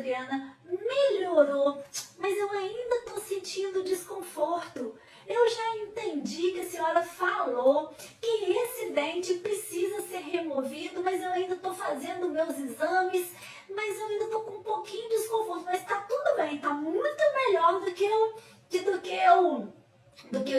Adriana, melhorou, mas eu ainda estou sentindo desconforto. Eu já entendi que a senhora falou que esse dente precisa ser removido, mas eu ainda estou fazendo meus exames, mas eu ainda estou com um pouquinho de desconforto, mas está tudo bem, está muito melhor do que eu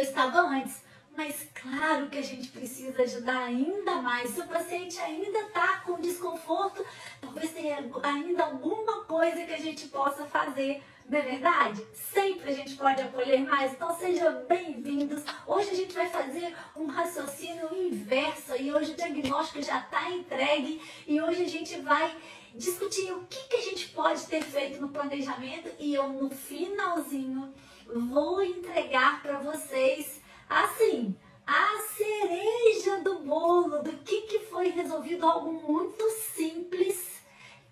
estava antes. Mas claro que a gente precisa ajudar ainda mais. Se o paciente ainda está com desconforto, talvez tenha ainda alguma coisa que a gente possa fazer, não é verdade? Sempre a gente pode acolher mais, então sejam bem-vindos. Hoje a gente vai fazer um raciocínio inverso e hoje o diagnóstico já está entregue e hoje a gente vai discutir o que a gente pode ter feito no planejamento e eu no finalzinho vou entregar para vocês assim, a cereja do bolo, do que foi resolvido, algo muito simples,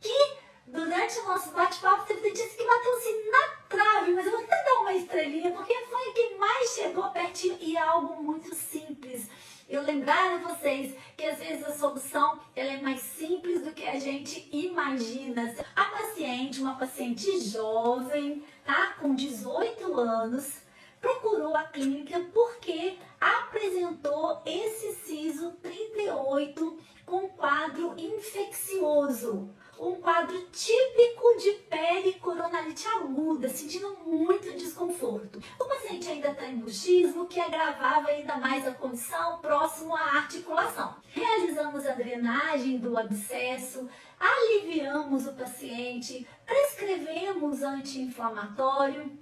que durante o nosso bate-papo teve disse que bateu assim na trave, mas eu vou até dar uma estrelinha, porque foi o que mais chegou pertinho e é algo muito simples. Eu lembrar a vocês que às vezes a solução ela é mais simples do que a gente imagina. A paciente, uma paciente jovem, tá, com 18 anos, procurou a clínica porque apresentou esse siso 38 com quadro infeccioso. Um quadro típico de pericoronalite aguda, sentindo muito desconforto. O paciente ainda está em bruxismo, que agravava ainda mais a condição próximo à articulação. Realizamos a drenagem do abscesso, aliviamos o paciente, prescrevemos anti-inflamatório,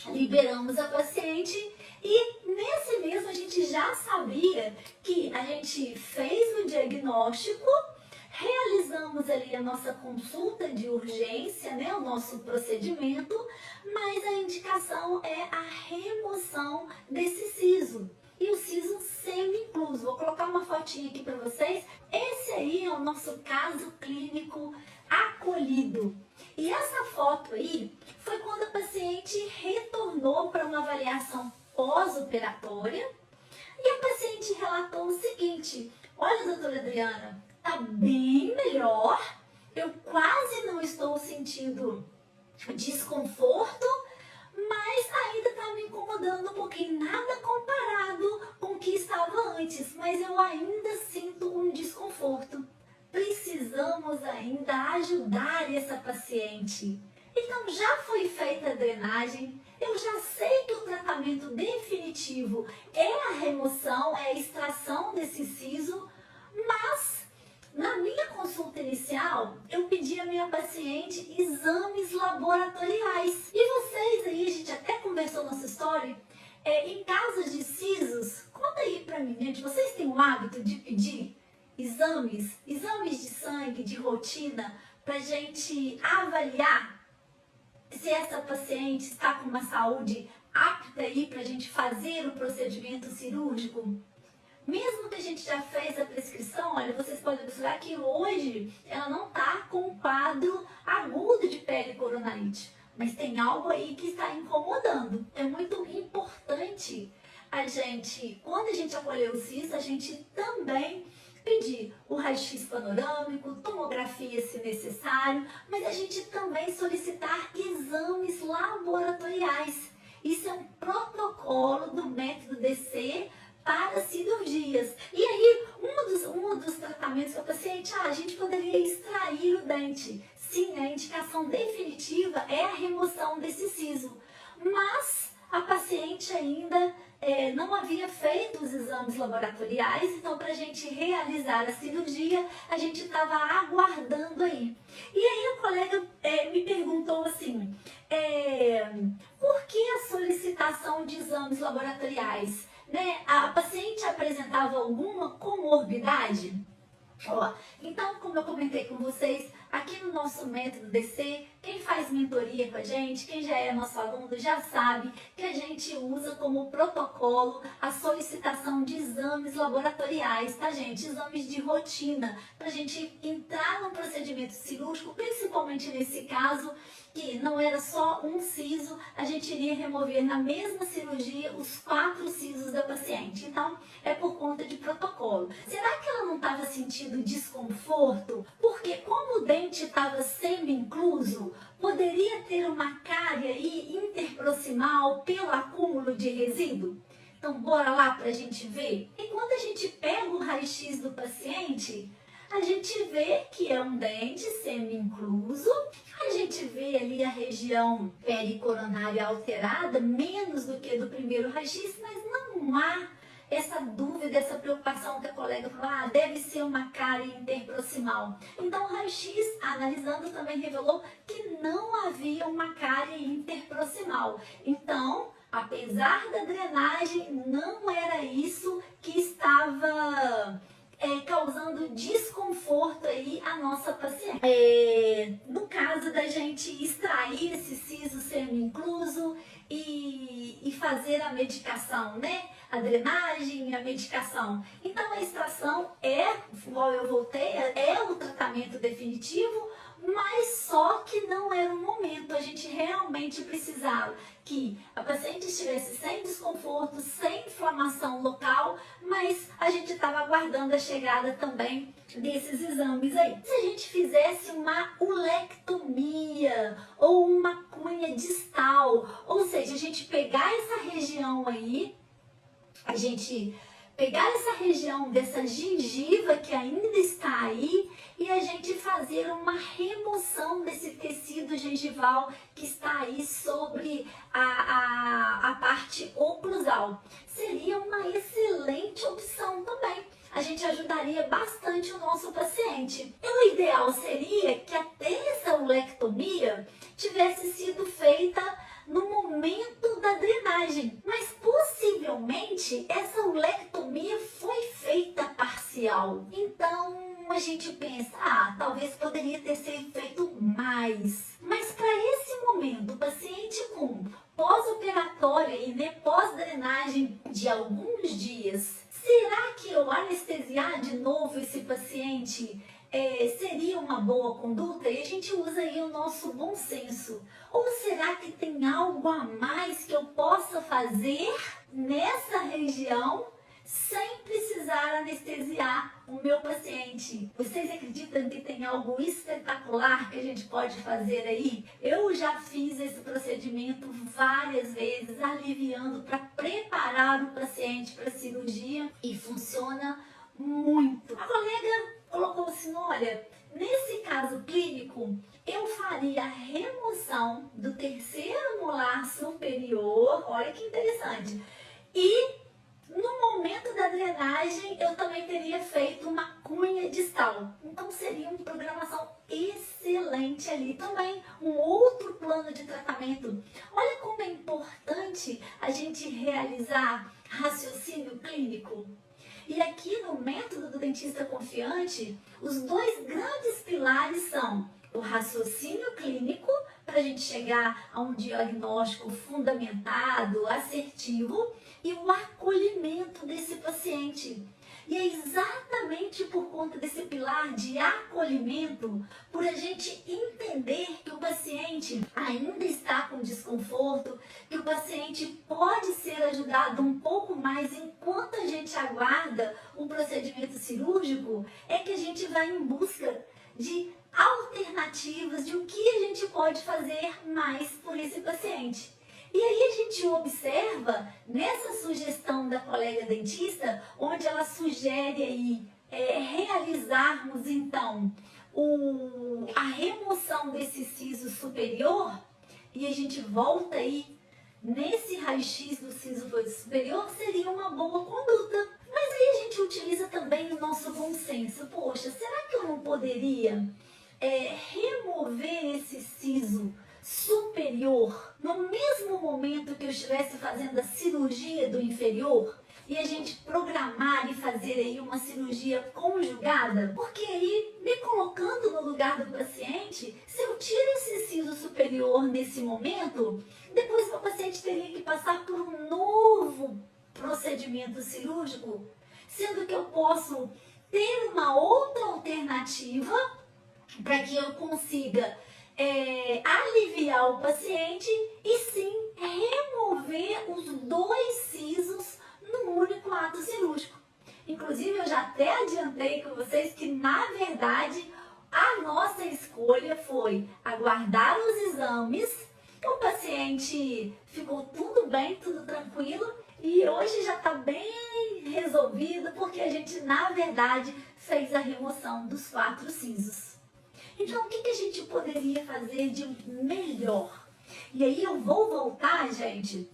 liberamos a paciente e nesse mesmo a gente já sabia que a gente fez o diagnóstico, realizamos ali a nossa consulta de urgência, né, o nosso procedimento, mas a indicação é a remoção desse siso. E o siso semi-incluso. Vou colocar uma fotinha aqui para vocês. Esse aí é o nosso caso clínico acolhido. E essa foto aí foi quando a paciente retornou para uma avaliação pós-operatória e a paciente relatou o seguinte: olha, doutora Adriana, tá bem melhor, eu quase não estou sentindo desconforto, mas ainda está me incomodando um pouquinho, nada comparado com o que estava antes, mas eu ainda sinto um desconforto. Precisamos ainda ajudar essa paciente. Então já foi feita a drenagem, eu já sei que o tratamento definitivo é a remoção, é a extração desse siso, mas na minha consulta inicial, eu pedi à minha paciente exames laboratoriais. E vocês aí, a gente até conversou nossa história, em casos de sisos, conta aí pra mim, gente, vocês têm o hábito de pedir exames de sangue, de rotina, pra gente avaliar se essa paciente está com uma saúde apta aí pra gente fazer o procedimento cirúrgico? Mesmo que a gente já fez a prescrição, olha, vocês podem observar que hoje ela não está com um quadro agudo de pericoronalite, mas tem algo aí que está incomodando. É muito importante a gente, quando a gente acolher o siso, a gente também pedir o raio-x panorâmico, tomografia se necessário, mas a gente também solicitar exames laboratoriais. Isso é um protocolo do método DC para cirurgias. E aí, um dos tratamentos que o paciente, a gente poderia extrair o dente. Sim, a indicação definitiva é a remoção desse siso. Mas a paciente ainda não havia feito os exames laboratoriais, então para a gente realizar a cirurgia, a gente estava aguardando aí. E aí a colega me perguntou assim, por que a solicitação de exames laboratoriais? Né? A paciente apresentava alguma comorbidade? Então, como eu comentei com vocês, aqui no nosso método DC, quem faz mentoria com a gente, quem já é nosso aluno, já sabe que a gente usa como protocolo a solicitação de exames laboratoriais, tá, gente? Exames de rotina, para a gente entrar no procedimento cirúrgico, principalmente nesse caso, que não era só um siso, a gente iria remover na mesma cirurgia os 4 sisos da paciente. Então, é por conta de protocolo. Será que ela não estava sentindo desconforto? Porque como o dente estava semi-incluso, poderia poderia ter uma cárie aí interproximal pelo acúmulo de resíduo? Então, bora lá para a gente ver? E quando a gente pega o raio-x do paciente, a gente vê que é um dente semi-incluso, a gente vê ali a região pericoronária alterada, menos do que do primeiro raio-x, mas não há essa dúvida, essa preocupação que a colega falou, deve ser uma cárie interproximal. Então, o raio-x, analisando, também revelou que não havia uma cárie interproximal. Então, apesar da drenagem, não era isso que estava causando desconforto aí à nossa paciente. No caso da gente extrair esse siso semi-incluso e fazer a medicação, né? A drenagem e a medicação. Então a extração igual eu voltei, é o tratamento definitivo, mas só que não era o momento. A gente realmente precisava que a paciente estivesse sem desconforto, sem inflamação local, mas a gente estava aguardando a chegada também desses exames aí. Se a gente fizesse uma ulectomia ou uma cunha distal, ou seja, a gente pegar essa região aí, a gente pegar essa região dessa gengiva que ainda está aí e a gente fazer uma remoção desse tecido gengival que está aí sobre a parte oclusal. Seria uma excelente opção também. A gente ajudaria bastante o nosso paciente. E o ideal seria que até essa ulectomia tivesse sido feita no momento da drenagem, mas possivelmente essa ulectomia foi feita parcial. Então a gente pensa, talvez poderia ter sido feito mais. Mas para esse momento, o paciente com pós-operatória e pós-drenagem de alguns dias, será que eu anestesiar de novo esse paciente seria uma boa conduta? E a gente usa aí o nosso bom senso. Ou será que tem algo a mais que eu possa fazer nessa região sem precisar anestesiar o meu paciente? Vocês acreditam que tem algo espetacular que a gente pode fazer aí? Eu já fiz esse procedimento várias vezes, aliviando para preparar o paciente para a cirurgia e funciona muito. A colega colocou assim, olha, nesse caso clínico, eu faria a remoção do terceiro molar superior, olha que interessante, e no momento da drenagem eu também teria feito uma cunha distal. Então seria uma programação excelente ali. Também um outro plano de tratamento. Olha como é importante a gente realizar raciocínio clínico. E aqui no método do dentista confiante, os dois grandes pilares são o raciocínio clínico, para a gente chegar a um diagnóstico fundamentado, assertivo, e o acolhimento desse paciente. E é exatamente por conta desse pilar de acolhimento, por a gente entender que o paciente ainda está com desconforto, que o paciente pode ser ajudado um pouco mais enquanto a gente aguarda o procedimento cirúrgico, é que a gente vai em busca de alternativas de o que a gente pode fazer mais por esse paciente. E aí a gente observa nessa sugestão da colega dentista, onde ela sugere aí realizarmos então a remoção desse siso superior, e a gente volta aí nesse raio-x do siso superior, seria uma boa conduta. Mas aí a gente utiliza também o nosso bom senso. Poxa, será que eu não poderia remover esse siso superior no mesmo momento que eu estivesse fazendo a cirurgia do inferior, e a gente programar e fazer aí uma cirurgia conjugada? Porque aí, me colocando no lugar do paciente, se eu tiro esse siso superior nesse momento, depois o paciente teria que passar por um novo procedimento cirúrgico, sendo que eu posso ter uma outra alternativa para que eu consiga aliviar o paciente e sim remover os dois sisos num único ato cirúrgico. Inclusive, eu já até adiantei com vocês que, na verdade, a nossa escolha foi aguardar os exames, o paciente ficou tudo bem, tudo tranquilo, e hoje já está bem resolvido, porque a gente, na verdade, fez a remoção dos 4 sisos. Então, o que a gente poderia fazer de melhor? E aí eu vou voltar, gente,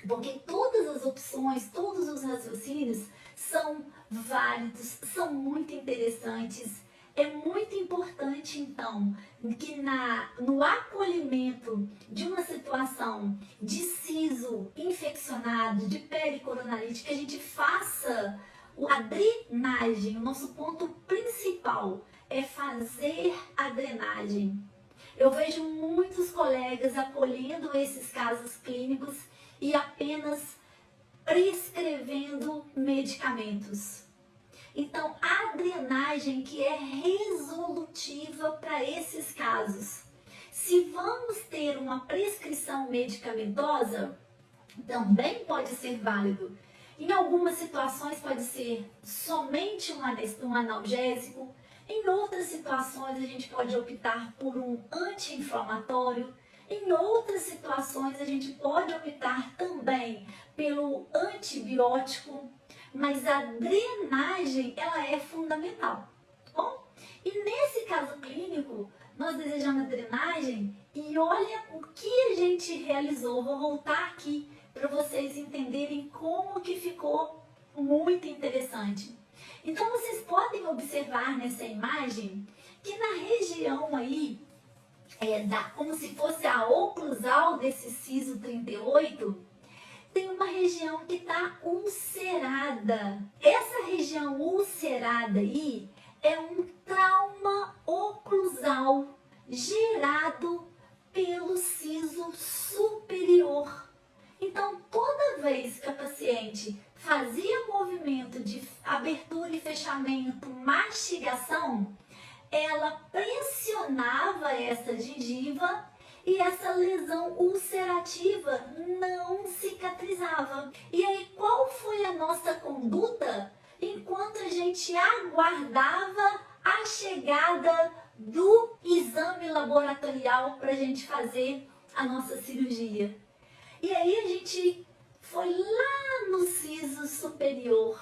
porque todas as opções, todos os raciocínios são válidos, são muito interessantes. É muito importante, então, que no acolhimento de uma situação de siso infeccionado, de pele coronarite, que a gente faça a drenagem. O nosso ponto principal é fazer a drenagem. Eu vejo muitos colegas acolhendo esses casos clínicos e apenas prescrevendo medicamentos. Então, a drenagem que é resolutiva para esses casos. Se vamos ter uma prescrição medicamentosa, também pode ser válido. Em algumas situações pode ser somente um analgésico. Em outras situações a gente pode optar por um anti-inflamatório. Em outras situações a gente pode optar também pelo antibiótico. Mas a drenagem, ela é fundamental, tá bom? E nesse caso clínico, nós desejamos a drenagem e olha o que a gente realizou. Vou voltar aqui para vocês entenderem como que ficou muito interessante. Então, vocês podem observar nessa imagem que na região aí, como se fosse a oclusal desse siso 38, tem uma região que está ulcerada. Essa região ulcerada aí é um trauma oclusal gerado pelo siso superior. Então, toda vez que a paciente fazia movimento de abertura e fechamento, mastigação, ela pressionava essa gengiva e essa lesão ulcerativa não cicatrizava. E aí, qual foi a nossa conduta enquanto a gente aguardava a chegada do exame laboratorial para a gente fazer a nossa cirurgia? E aí a gente foi lá no siso superior.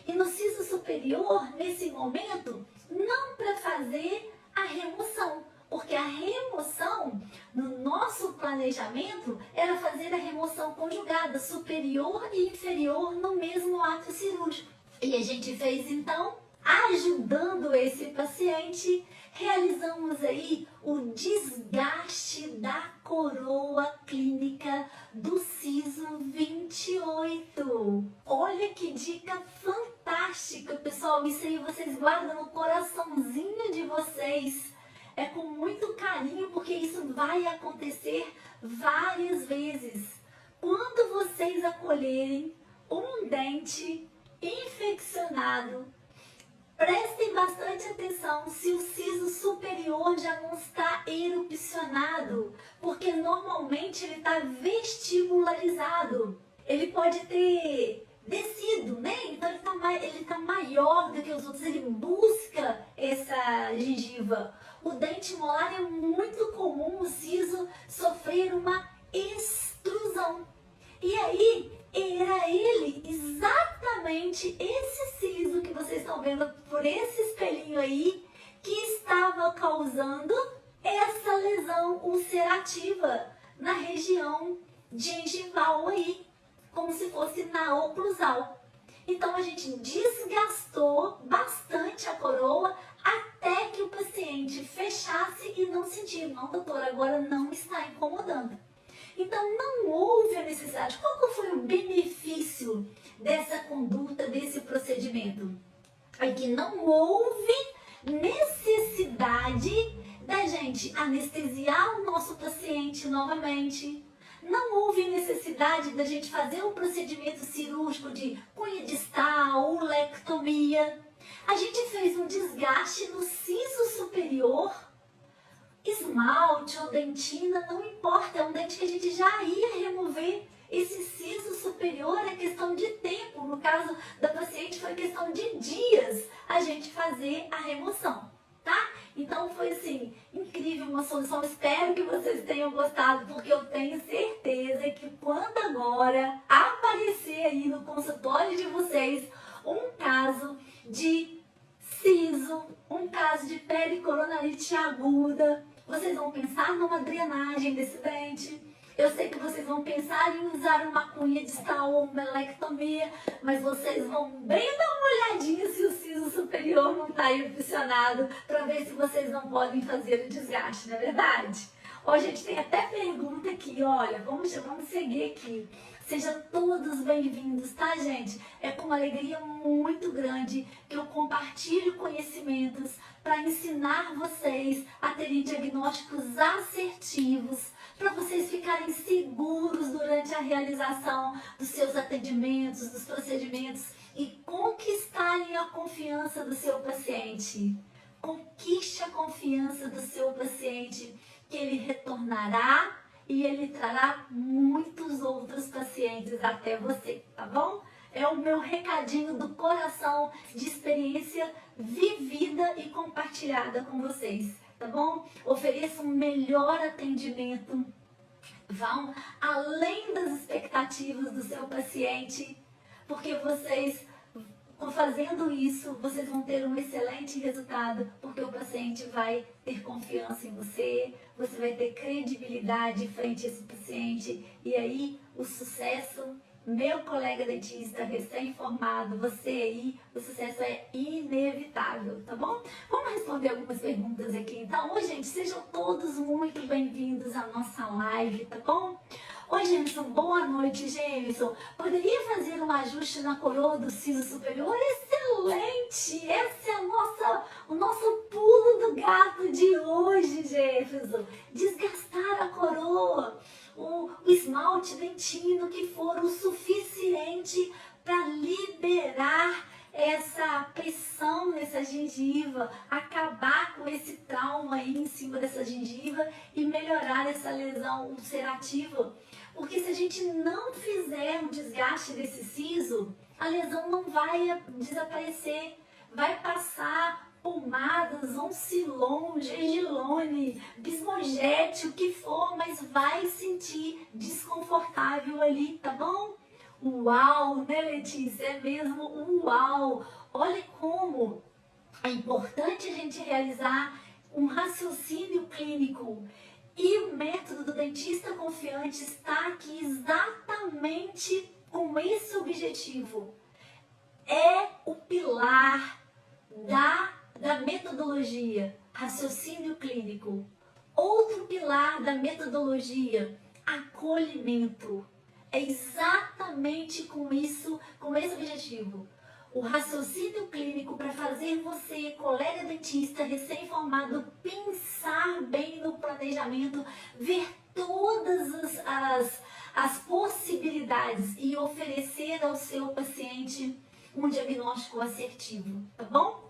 E no siso superior, nesse momento, não para fazer a remoção, porque a remoção, no nosso planejamento, era fazer a remoção conjugada, superior e inferior, no mesmo ato cirúrgico. E a gente fez, então, ajudando esse paciente, realizamos aí o desgaste da coroa clínica do siso 28. Olha que dica fantástica, pessoal. Isso aí vocês guardam no coraçãozinho de vocês. É com muito carinho, porque isso vai acontecer várias vezes. Quando vocês acolherem um dente infeccionado, prestem bastante atenção se o siso superior já não está erupcionado, porque normalmente ele está vestibularizado. Ele pode ter descido, né? Então ele tá maior do que os outros, ele busca essa gengiva. O dente molar é muito comum o siso sofrer uma extrusão. E aí, era ele, exatamente esse siso que vocês estão vendo por esse espelhinho aí, que estava causando essa lesão ulcerativa na região gengival aí, como se fosse na oclusal. Então a gente desgastou bastante a coroa até que o paciente fechasse e não sentir, não, doutor, agora não está incomodando. Então não houve a necessidade. Qual foi o benefício dessa conduta, desse procedimento? É que não houve necessidade da gente anestesiar o nosso paciente novamente. Não houve necessidade da gente fazer um procedimento cirúrgico de cunha distal, ulectomia. A gente fez um desgaste no siso superior. Esmalte ou dentina, não importa, é um dente que a gente já ia remover. Esse siso superior é questão de tempo, no caso da paciente foi questão de dias a gente fazer a remoção, tá? Então foi assim, incrível, uma solução. Espero que vocês tenham gostado, porque eu tenho certeza que quando agora aparecer aí no consultório de vocês um caso de siso, um caso de pericoronarite aguda, vocês vão pensar numa drenagem desse dente. Eu sei que vocês vão pensar em usar uma cunha distal ou uma melectomia, mas vocês vão bem dar uma olhadinha se o siso superior não está erupcionado, para ver se vocês não podem fazer o desgaste, não é verdade? Ó, gente, tem até pergunta aqui, olha, vamos seguir aqui. Sejam todos bem-vindos, tá, gente? É com uma alegria muito grande que eu compartilho conhecimentos para ensinar vocês a terem diagnósticos assertivos, para vocês ficarem seguros durante a realização dos seus atendimentos, dos procedimentos e conquistarem a confiança do seu paciente. Conquiste a confiança do seu paciente, que ele retornará e ele trará muitos outros pacientes até você, tá bom? É o meu recadinho do coração de experiência vivida e compartilhada com vocês, tá bom? Ofereço um melhor atendimento, vão além das expectativas do seu paciente, porque vocês, fazendo isso, vocês vão ter um excelente resultado, porque o paciente vai ter confiança em você, você vai ter credibilidade frente a esse paciente, e aí o sucesso, meu colega dentista recém-formado, você aí, o sucesso é inevitável, tá bom? Vamos responder algumas perguntas aqui então. Oi, gente, sejam todos muito bem-vindos à nossa live, tá bom? Oi, Gêmison, boa noite, Gêmison. Poderia fazer um ajuste na coroa do siso superior? Excelente! Esse é o nosso pulo do gato de hoje, Gêmison. Desgastar a coroa, o esmalte dentino que for o suficiente para liberar essa pressão nessa gengiva, acabar com esse trauma aí em cima dessa gengiva e melhorar essa lesão ulcerativa. Porque se a gente não fizer um desgaste desse siso, a lesão não vai desaparecer, vai passar pomadas, oncilon, gentilone, bismogete, o que for, mas vai sentir desconfortável ali, tá bom? Uau, né, Letícia? É mesmo uau! Olha como é importante a gente realizar um raciocínio clínico. E o método do dentista confiante está aqui exatamente com esse objetivo. É o pilar da metodologia, raciocínio clínico. Outro pilar da metodologia, acolhimento. É exatamente com isso, com esse objetivo. O raciocínio clínico para fazer você, colega dentista recém-formado, pensar bem no planejamento, ver todas as possibilidades e oferecer ao seu paciente um diagnóstico assertivo, tá bom?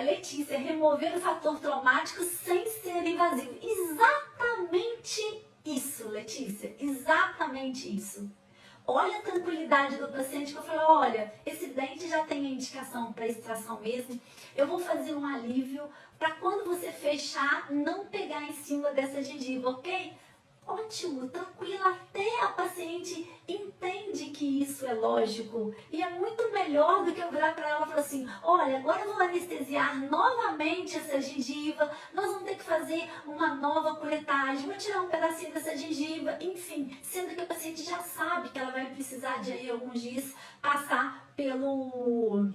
Letícia, remover o fator traumático sem ser invasivo. Exatamente isso, Letícia, exatamente isso. Olha a tranquilidade do paciente que eu falo, olha, esse dente já tem a indicação para extração mesmo, eu vou fazer um alívio para quando você fechar, não pegar em cima dessa gengiva, ok? Ótimo, tranquila, até a paciente entende que isso é lógico. E é muito melhor do que eu virar para ela e falar assim, olha, agora eu vou anestesiar novamente essa gengiva, nós vamos ter que fazer uma nova curetagem, vou tirar um pedacinho dessa gengiva, enfim, sendo que a paciente já sabe que ela vai precisar de aí alguns dias passar pelo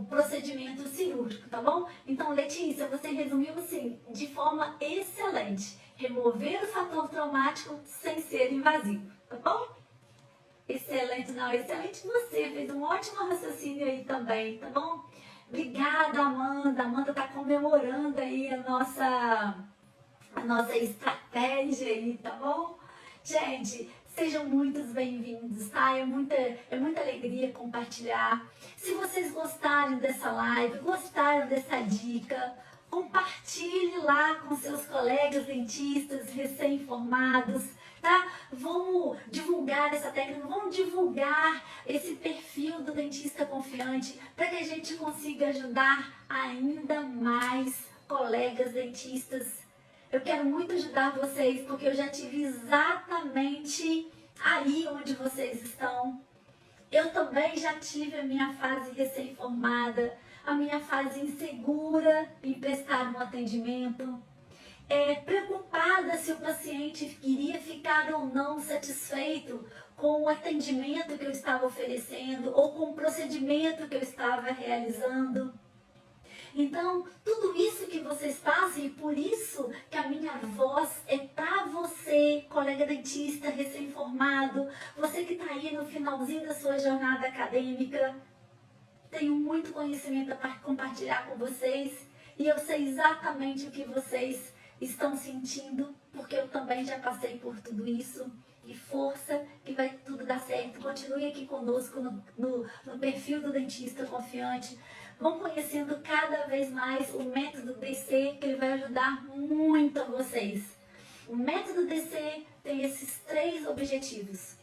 procedimento cirúrgico, tá bom? Então, Letícia, você resumiu assim, de forma excelente. Remover o fator traumático sem ser invasivo, tá bom? Excelente, não, excelente você, fez um ótimo raciocínio aí também, tá bom? Obrigada, Amanda. Amanda tá comemorando aí a nossa estratégia aí, tá bom? Gente, sejam muitos bem-vindos, tá? É muita alegria compartilhar. Se vocês gostarem dessa live, gostaram dessa dica, Compartilhe lá com seus colegas dentistas recém-formados, tá? Vamos divulgar essa técnica, vamos divulgar esse perfil do dentista confiante para que a gente consiga ajudar ainda mais colegas dentistas. Eu quero muito ajudar vocês porque eu já tive exatamente aí onde vocês estão. Eu também já tive a minha fase recém-formada, a minha fase insegura em prestar um atendimento, preocupada se o paciente iria ficar ou não satisfeito com o atendimento que eu estava oferecendo ou com o procedimento que eu estava realizando. Então, tudo isso que vocês passam, e por isso que a minha voz é para você, colega dentista recém-formado, você que está aí no finalzinho da sua jornada acadêmica. Tenho muito conhecimento para compartilhar com vocês e eu sei exatamente o que vocês estão sentindo, porque eu também já passei por tudo isso. E força, que vai tudo dar certo. Continue aqui conosco no perfil do Dentista Confiante. Vão conhecendo cada vez mais o método DC, que ele vai ajudar muito a vocês. O método DC tem esses 3 objetivos: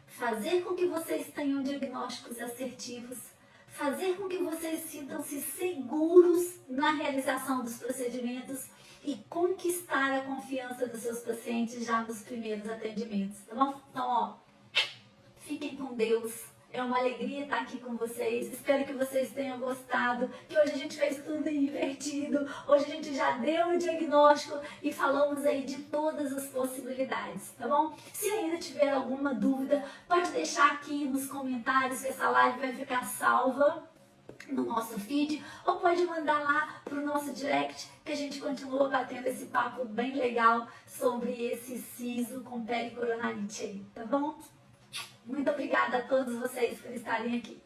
fazer com que vocês tenham diagnósticos assertivos, fazer com que vocês sintam-se seguros na realização dos procedimentos e conquistar a confiança dos seus pacientes já nos primeiros atendimentos, tá bom? Então, ó, fiquem com Deus. É uma alegria estar aqui com vocês. Espero que vocês tenham gostado. Que hoje a gente fez tudo invertido. Hoje a gente já deu o diagnóstico e falamos aí de todas as possibilidades, tá bom? Se ainda tiver alguma dúvida, pode deixar aqui nos comentários que essa live vai ficar salva no nosso feed, ou pode mandar lá pro nosso direct, que a gente continua batendo esse papo bem legal sobre esse siso com pericoronarite aí, tá bom? Muito obrigada a todos vocês por estarem aqui.